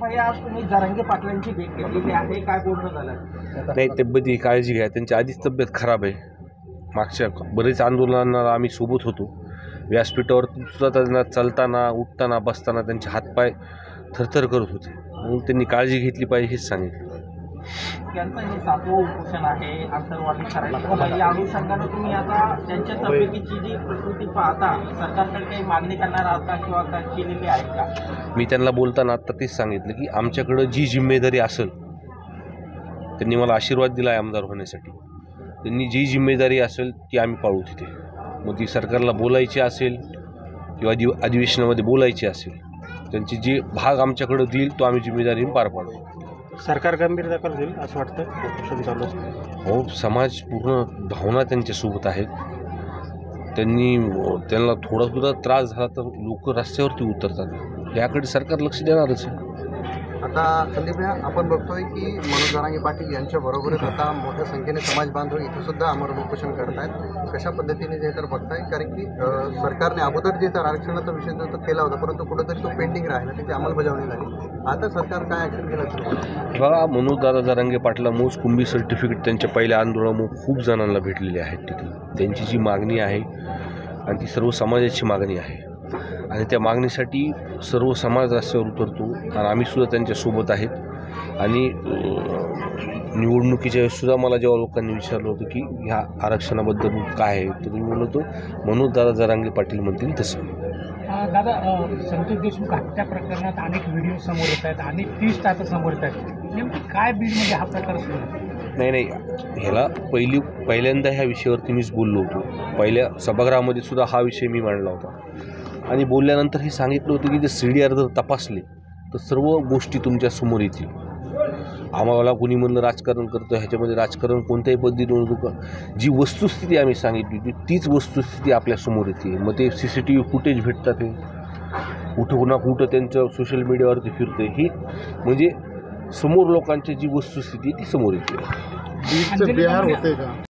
भैया, आज तुम्ही जरांगे पाटलांची भेट घेतलेली आहे, काय बोलणं झालं? नाही, तब्येती काळजी घ्या. त्यांची आधीच तब्येत खराब आहे. मागच्या बरेच आंदोलनांना आम्ही सोबत होतो. व्यासपीठावर सुद्धा त्यांना चालताना, उठताना, बसताना त्यांचे हातपाय थरथर करत होते. म्हणून त्यांनी काळजी घेतली पाहिजे हेच सांगितलं. त्यांचं हे 7वं उपोषण आहे, आंतरवाली करायला. या अनुषंगानं तुम्ही आता त्यांच्या तब्येतीची जी प्रकृती पाहता सरकारकडे काही मागणी करणार आहात का किंवा केलेली आहे का? मी त्यांना बोलताना आता तेच सांगितलं की आमच्याकडं जी जिम्मेदारी असेल, त्यांनी मला आशीर्वाद दिला आहे आमदार होण्यासाठी, त्यांनी जी जिम्मेदारी असेल ती आम्ही पाळू तिथे. मग ती सरकारला बोलायची असेल किंवा अधिवेशनामध्ये बोलायची असेल, त्यांची जी भाग आमच्याकडं देईल तो आम्ही जिम्मेदारीने पार पाडू. सरकार गंभीर दखल घेईल असं वाटतं उपोषण चालू असतं. हो, समाज पूर्ण भावना त्यांच्यासोबत आहेत. त्यांना थोडासुद्धा त्रास झाला तर लोक रस्त्यावरती उतरतात. याकडे सरकार लक्ष देणारच आहे. आता संदीप भैया, आपण बघतोय की मनोज जरांगे पाटील यांच्या बरोबरच आता मोठ्या संख्येने समाज बांधव इथं सुद्धा आमरण उपोषण करतायत. कशा पद्धतीने जे तर बघताय, कारण की सरकारने अगोदर जे तर आरक्षणाचा विषय जो तो केला होता, परंतु कुठेतरी तो पेंडिंग राहिला, त्याची अंमलबजावणी झाली. आता सरकार काय ॲक्शन केलं? बघा, मनोज जरांगे पाटला मोज कुंभी सर्टिफिकेट त्यांच्या पहिल्या आंदोलनामुळे खूप जणांना भेटलेली आहेत. तिथे त्यांची जी मागणी आहे आणि ती सर्व समाजाची मागणी आहे आणि त्या मागणीसाठी सर्व समाज रस्त्यावर उतरतो आणि आम्ही सुद्धा त्यांच्यासोबत आहेत. आणि निवडणुकीच्या वेळेससुद्धा मला जेव्हा लोकांनी विचारलं होतं की ह्या आरक्षणाबद्दल काय आहे, तर मी म्हणतो मनोज जरांगे पाटील म्हणतील तसं. दादा, संतोष देशमुख हत्या प्रकरणात अनेक व्हिडिओ समोर येत आहेत, अनेक ट्विस्ट आता समोर येत आहेत. नेमकी काय बीडमध्ये हा प्रकार सुरू आहे? नाही, ह्याला पहिल्यांदा ह्या विषयावरती मीच बोललो होतो. पहिल्या सभागृहामध्ये सुद्धा हा विषय मी मांडला होता आणि बोलल्यानंतर हे सांगितलं होतं की ते CDR जर तपासले तर सर्व गोष्टी तुमच्या समोर येतील. आम्हाला कोणी म्हणलं राजकारण करतं, ह्याच्यामध्ये राजकारण कोणत्याही पद्धतीने नव्हतं. जी वस्तुस्थिती आम्ही सांगितली होती तीच वस्तुस्थिती आपल्यासमोर येते. मग ते CCTV फुटेज भेटतात, हे कुठं ना कुठं त्यांचं सोशल मीडियावरती फिरतं, हे म्हणजे समोर लोकांची जी वस्तुस्थिती ती समोर येते. बिहार होते का?